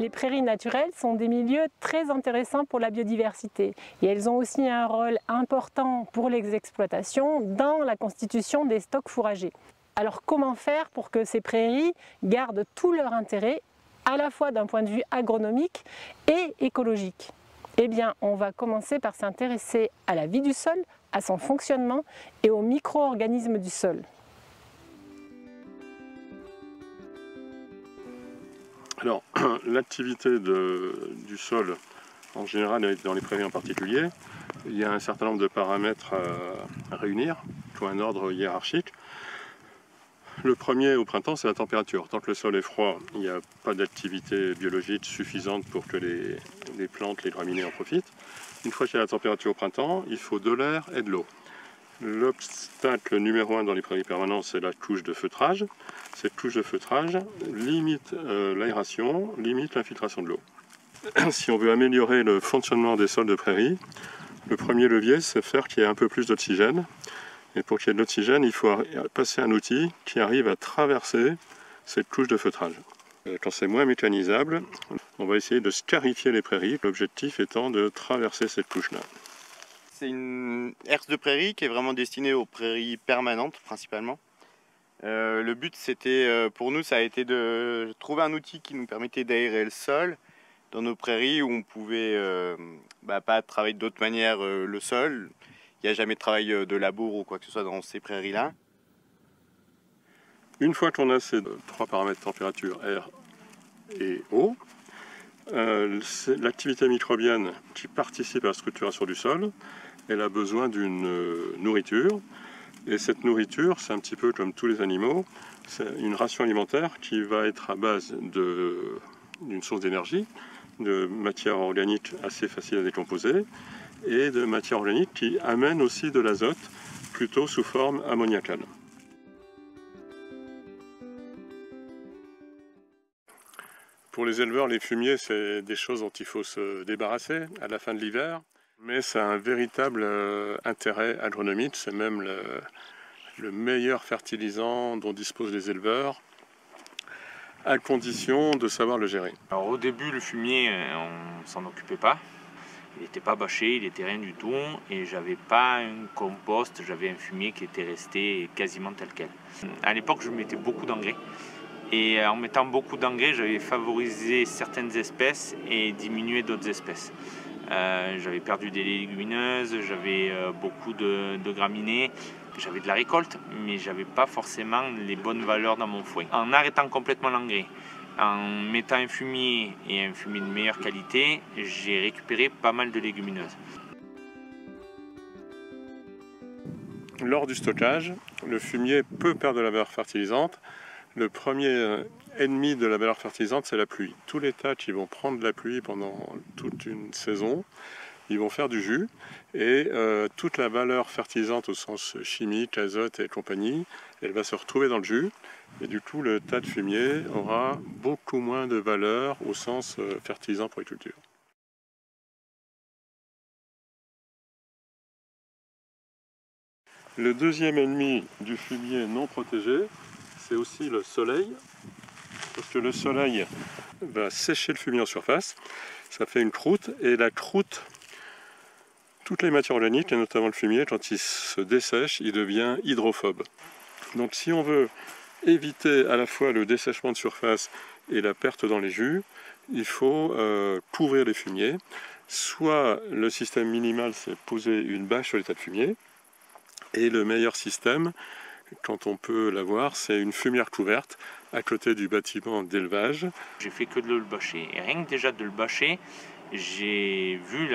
Les prairies naturelles sont des milieux très intéressants pour la biodiversité et elles ont aussi un rôle important pour les exploitations dans la constitution des stocks fourragers. Alors comment faire pour que ces prairies gardent tout leur intérêt à la fois d'un point de vue agronomique et écologique? Eh bien, on va commencer par s'intéresser à la vie du sol, à son fonctionnement et aux micro-organismes du sol. Alors, l'activité du sol, en général, et dans les prairies en particulier, il y a un certain nombre de paramètres à réunir, qui ont un ordre hiérarchique. Le premier au printemps, c'est la température. Tant que le sol est froid, il n'y a pas d'activité biologique suffisante pour que les plantes, les graminées en profitent. Une fois qu'il y a la température au printemps, il faut de l'air et de l'eau. L'obstacle numéro 1 dans les prairies permanentes, c'est la couche de feutrage. Cette couche de feutrage limite l'aération, limite l'infiltration de l'eau. Si on veut améliorer le fonctionnement des sols de prairie, le premier levier, c'est faire qu'il y ait un peu plus d'oxygène. Et pour qu'il y ait de l'oxygène, il faut passer un outil qui arrive à traverser cette couche de feutrage. Quand c'est moins mécanisable, on va essayer de scarifier les prairies, l'objectif étant de traverser cette couche-là. C'est une herse de prairie qui est vraiment destinée aux prairies permanentes principalement. Le but c'était pour nous, ça a été de trouver un outil qui nous permettait d'aérer le sol dans nos prairies où on pouvait pas travailler d'autre manière le sol. Il n'y a jamais de travail de labour ou quoi que ce soit dans ces prairies-là. Une fois qu'on a ces trois paramètres, température, air et eau, l'activité microbienne qui participe à la structuration du sol, elle a besoin d'une nourriture. Et cette nourriture, c'est un petit peu comme tous les animaux, c'est une ration alimentaire qui va être à base d'une source d'énergie, de matière organique assez facile à décomposer, et de matière organique qui amène aussi de l'azote, plutôt sous forme ammoniacale. Pour les éleveurs, les fumiers, c'est des choses dont il faut se débarrasser à la fin de l'hiver. Mais ça a un véritable intérêt agronomique, c'est même le meilleur fertilisant dont disposent les éleveurs, à condition de savoir le gérer. Alors au début, le fumier, on s'en occupait pas. Il n'était pas bâché, il n'était rien du tout, et j'avais pas un compost, j'avais un fumier qui était resté quasiment tel quel. À l'époque, je mettais beaucoup d'engrais. Et en mettant beaucoup d'engrais, j'avais favorisé certaines espèces et diminué d'autres espèces. J'avais perdu des légumineuses, j'avais beaucoup de graminées, j'avais de la récolte, mais j'avais pas forcément les bonnes valeurs dans mon foin. En arrêtant complètement l'engrais, en mettant un fumier et un fumier de meilleure qualité, j'ai récupéré pas mal de légumineuses. Lors du stockage, le fumier peut perdre de la valeur fertilisante. Le premier ennemi de la valeur fertilisante, c'est la pluie. Tous les tas qui vont prendre de la pluie pendant toute une saison, ils vont faire du jus. Et toute la valeur fertilisante au sens chimique, azote et compagnie, elle va se retrouver dans le jus. Et du coup, le tas de fumier aura beaucoup moins de valeur au sens fertilisant pour les cultures. Le deuxième ennemi du fumier non protégé, c'est aussi le soleil, parce que le soleil va sécher le fumier en surface, ça fait une croûte, et la croûte, toutes les matières organiques, et notamment le fumier, quand il se dessèche, il devient hydrophobe. Donc si on veut éviter à la fois le dessèchement de surface et la perte dans les jus, il faut couvrir les fumiers. Soit le système minimal, c'est poser une bâche sur les tas de fumier, et le meilleur système, quand on peut l'avoir, c'est une fumière couverte à côté du bâtiment d'élevage. J'ai fait que de le bâcher. Et rien que déjà de le bâcher, j'ai vu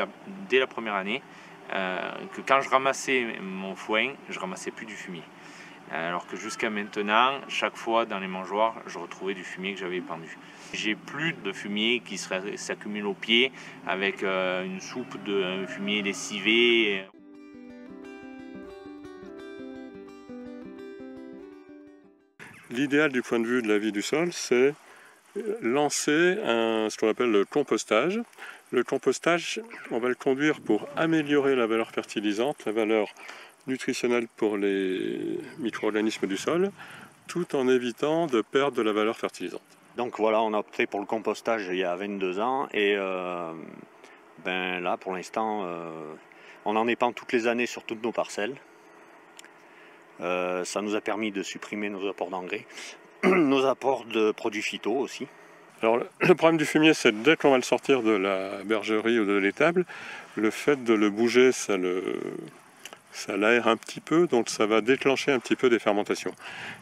dès la première année que quand je ramassais mon foin, je ramassais plus du fumier. Alors que jusqu'à maintenant, chaque fois dans les mangeoires, je retrouvais du fumier que j'avais pendu. J'ai plus de fumier qui s'accumule au pied avec une soupe de fumier lessivé. L'idéal du point de vue de la vie du sol, c'est lancer ce qu'on appelle le compostage. Le compostage, on va le conduire pour améliorer la valeur fertilisante, la valeur nutritionnelle pour les micro-organismes du sol, tout en évitant de perdre de la valeur fertilisante. Donc voilà, on a opté pour le compostage il y a 22 ans et là pour l'instant on en épand toutes les années sur toutes nos parcelles. Ça nous a permis de supprimer nos apports d'engrais, nos apports de produits phyto aussi. Alors le problème du fumier, c'est dès qu'on va le sortir de la bergerie ou de l'étable, le fait de le bouger, ça l'aère un petit peu, donc ça va déclencher un petit peu des fermentations.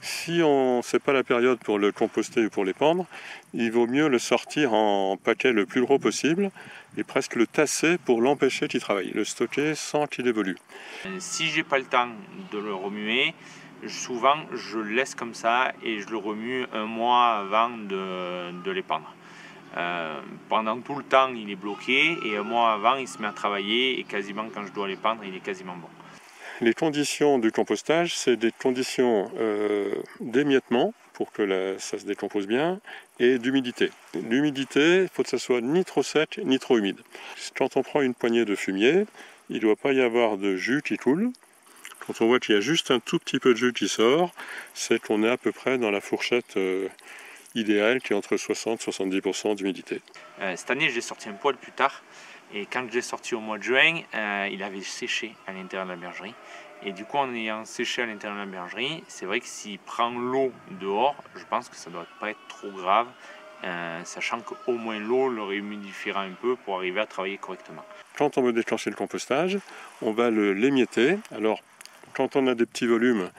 Si on sait pas la période pour le composter ou pour l'épandre, il vaut mieux le sortir en paquet le plus gros possible et presque le tasser pour l'empêcher qu'il travaille, le stocker sans qu'il évolue. Si j'ai pas le temps de le remuer, souvent je le laisse comme ça et je le remue un mois avant de l'épandre. Pendant tout le temps il est bloqué et un mois avant il se met à travailler et quasiment quand je dois l'épandre il est quasiment bon. Les conditions du compostage, c'est des conditions d'émiettement pour que ça se décompose bien et d'humidité. L'humidité, il faut que ça soit ni trop sec ni trop humide. Quand on prend une poignée de fumier, il ne doit pas y avoir de jus qui coule. Quand on voit qu'il y a juste un tout petit peu de jus qui sort, c'est qu'on est à peu près dans la fourchette idéale qui est entre 60 et 70% d'humidité. Cette année, j'ai sorti un poil plus tard. Et quand je l'ai sorti au mois de juin, il avait séché à l'intérieur de la bergerie. Et du coup, en ayant séché à l'intérieur de la bergerie, c'est vrai que s'il prend l'eau dehors, je pense que ça ne doit pas être trop grave, sachant qu'au moins l'eau le réhumidifiera un peu pour arriver à travailler correctement. Quand on veut déclencher le compostage, on va l'émietter. Alors, quand on a des petits volumes,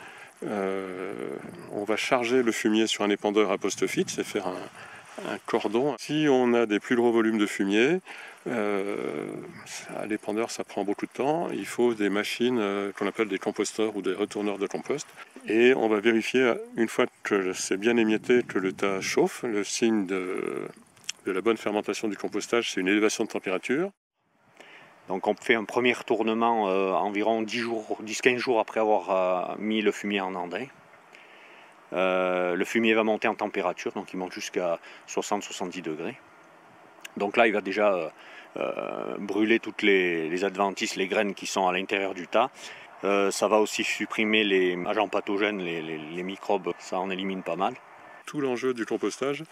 on va charger le fumier sur un épandeur à poste fixe et faire un cordon. Si on a des plus gros volumes de fumier, à l'épandeur ça prend beaucoup de temps. Il faut des machines qu'on appelle des composteurs ou des retourneurs de compost. Et on va vérifier une fois que c'est bien émietté que le tas chauffe. Le signe de la bonne fermentation du compostage, c'est une élévation de température. Donc on fait un premier retournement environ 10-15 jours après avoir mis le fumier en engrais. Le fumier va monter en température, donc il monte jusqu'à 60-70 degrés. Donc là, il va déjà brûler toutes les adventices, les graines qui sont à l'intérieur du tas. Ça va aussi supprimer les agents pathogènes, les microbes, ça en élimine pas mal. Tout l'enjeu du compostage,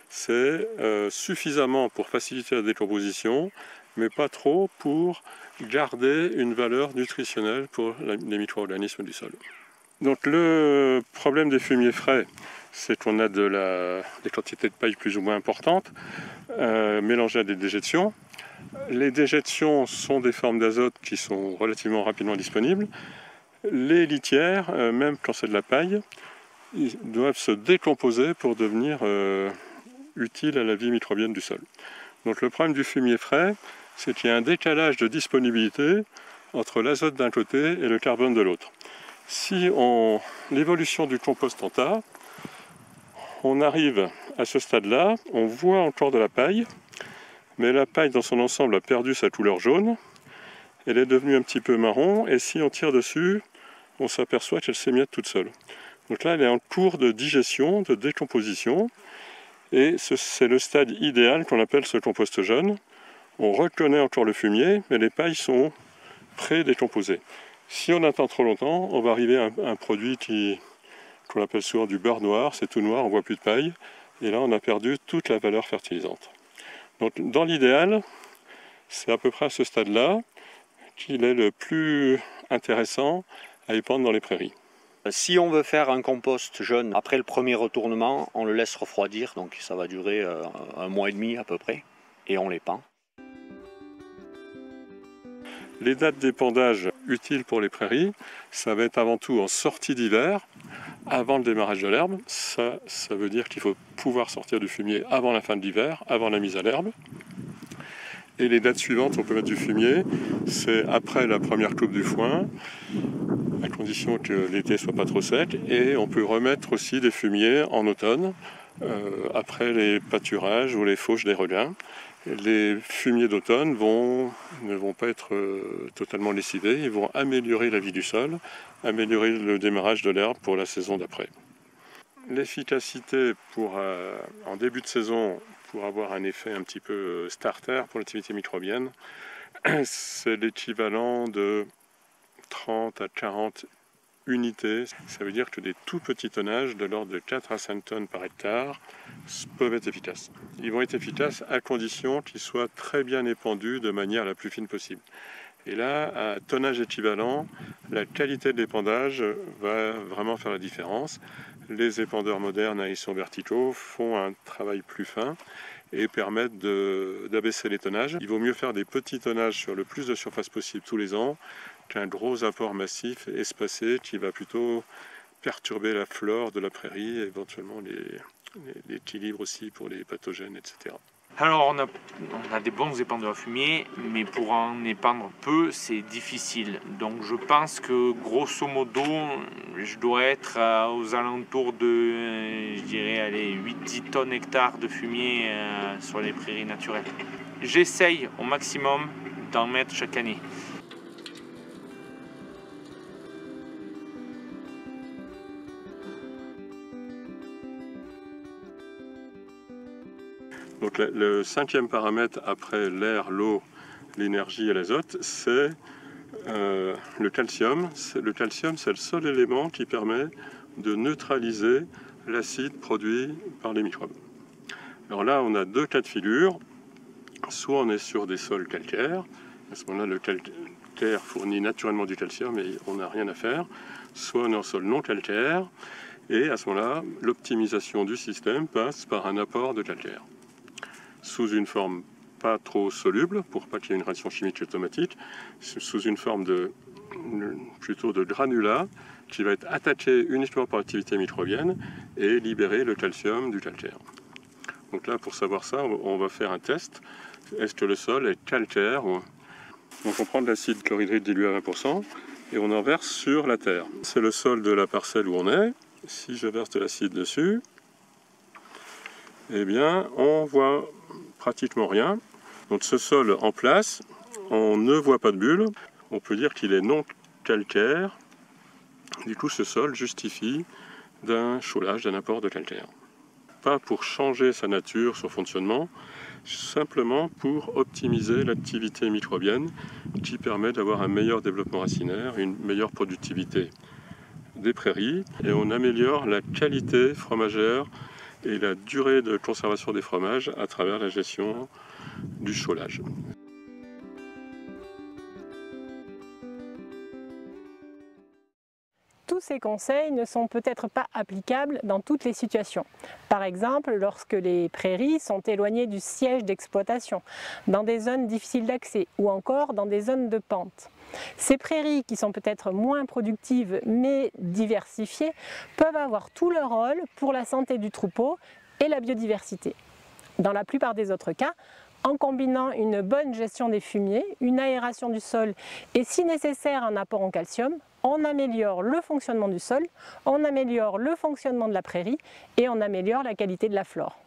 c'est suffisamment pour faciliter la décomposition, mais pas trop pour garder une valeur nutritionnelle pour les micro-organismes du sol. Donc le problème des fumiers frais, c'est qu'on a des quantités de paille plus ou moins importantes mélangées à des déjections. Les déjections sont des formes d'azote qui sont relativement rapidement disponibles. Les litières, même quand c'est de la paille, ils doivent se décomposer pour devenir utiles à la vie microbienne du sol. Donc le problème du fumier frais, c'est qu'il y a un décalage de disponibilité entre l'azote d'un côté et le carbone de l'autre. Si l'évolution du compost en tas, on arrive à ce stade-là, on voit encore de la paille, mais la paille dans son ensemble a perdu sa couleur jaune, elle est devenue un petit peu marron, et si on tire dessus, on s'aperçoit qu'elle s'émiette toute seule. Donc là, elle est en cours de digestion, de décomposition, et c'est le stade idéal qu'on appelle ce compost jaune. On reconnaît encore le fumier, mais les pailles sont pré-décomposées. Si on attend trop longtemps, on va arriver à un produit qu'on appelle souvent du beurre noir, c'est tout noir, on ne voit plus de paille, et là on a perdu toute la valeur fertilisante. Donc dans l'idéal, c'est à peu près à ce stade-là qu'il est le plus intéressant à épandre dans les prairies. Si on veut faire un compost jaune après le premier retournement, on le laisse refroidir, donc ça va durer un mois et demi à peu près, et on l'épand. Les dates d'épandage utiles pour les prairies, ça va être avant tout en sortie d'hiver, avant le démarrage de l'herbe. Ça veut dire qu'il faut pouvoir sortir du fumier avant la fin de l'hiver, avant la mise à l'herbe. Et les dates suivantes, on peut mettre du fumier, c'est après la première coupe du foin, à condition que l'été soit pas trop sec. Et on peut remettre aussi des fumiers en automne, après les pâturages ou les fauches des regains. Les fumiers d'automne ne vont pas être totalement lessivés, ils vont améliorer la vie du sol, améliorer le démarrage de l'herbe pour la saison d'après. L'efficacité en début de saison, pour avoir un effet un petit peu starter pour l'activité microbienne, c'est l'équivalent de 30 à 40 unités. Ça veut dire que des tout petits tonnages de l'ordre de 4 à 5 tonnes par hectare peuvent être efficaces. Ils vont être efficaces à condition qu'ils soient très bien épandus de manière la plus fine possible. Et là, à tonnage équivalent, la qualité de l'épandage va vraiment faire la différence. Les épandeurs modernes à hisson verticaux font un travail plus fin et permettent d'abaisser les tonnages. Il vaut mieux faire des petits tonnages sur le plus de surface possible tous les ans qu'un gros apport massif espacé qui va plutôt perturber la flore de la prairie et éventuellement l'équilibre aussi pour les pathogènes, etc. Alors on a des bons épandeurs fumier, mais pour en épandre peu, c'est difficile. Donc je pense que grosso modo, je dois être aux alentours de, je dirais, allez, 8-10 tonnes hectares de fumier sur les prairies naturelles. J'essaye au maximum d'en mettre chaque année. Donc le 5e paramètre après l'air, l'eau, l'énergie et l'azote, c'est le calcium. Le calcium, c'est le seul élément qui permet de neutraliser l'acide produit par les microbes. Alors là, on a deux cas de figure. Soit on est sur des sols calcaires, à ce moment-là, le calcaire fournit naturellement du calcium et on n'a rien à faire. Soit on est en sol non calcaire, et à ce moment-là, l'optimisation du système passe par un apport de calcaire. Sous une forme pas trop soluble, pour pas qu'il y ait une réaction chimique automatique, sous une forme plutôt de granulat, qui va être attaqué uniquement par l'activité microbienne et libérer le calcium du calcaire. Donc là, pour savoir ça, on va faire un test. Est-ce que le sol est calcaire? Donc on prend de l'acide chlorhydrique dilué à 20% et on en verse sur la terre. C'est le sol de la parcelle où on est. Si je verse de l'acide dessus, eh bien, on voit pratiquement rien. Donc ce sol en place, on ne voit pas de bulles. On peut dire qu'il est non calcaire. Du coup, ce sol justifie d'un chaulage, d'un apport de calcaire. Pas pour changer sa nature, son fonctionnement, simplement pour optimiser l'activité microbienne qui permet d'avoir un meilleur développement racinaire, une meilleure productivité des prairies, et on améliore la qualité fromagère et la durée de conservation des fromages à travers la gestion du chaulage. Tous ces conseils ne sont peut-être pas applicables dans toutes les situations. Par exemple, lorsque les prairies sont éloignées du siège d'exploitation, dans des zones difficiles d'accès ou encore dans des zones de pente. Ces prairies, qui sont peut-être moins productives mais diversifiées, peuvent avoir tout leur rôle pour la santé du troupeau et la biodiversité. Dans la plupart des autres cas, en combinant une bonne gestion des fumiers, une aération du sol et si nécessaire un apport en calcium, on améliore le fonctionnement du sol, on améliore le fonctionnement de la prairie et on améliore la qualité de la flore.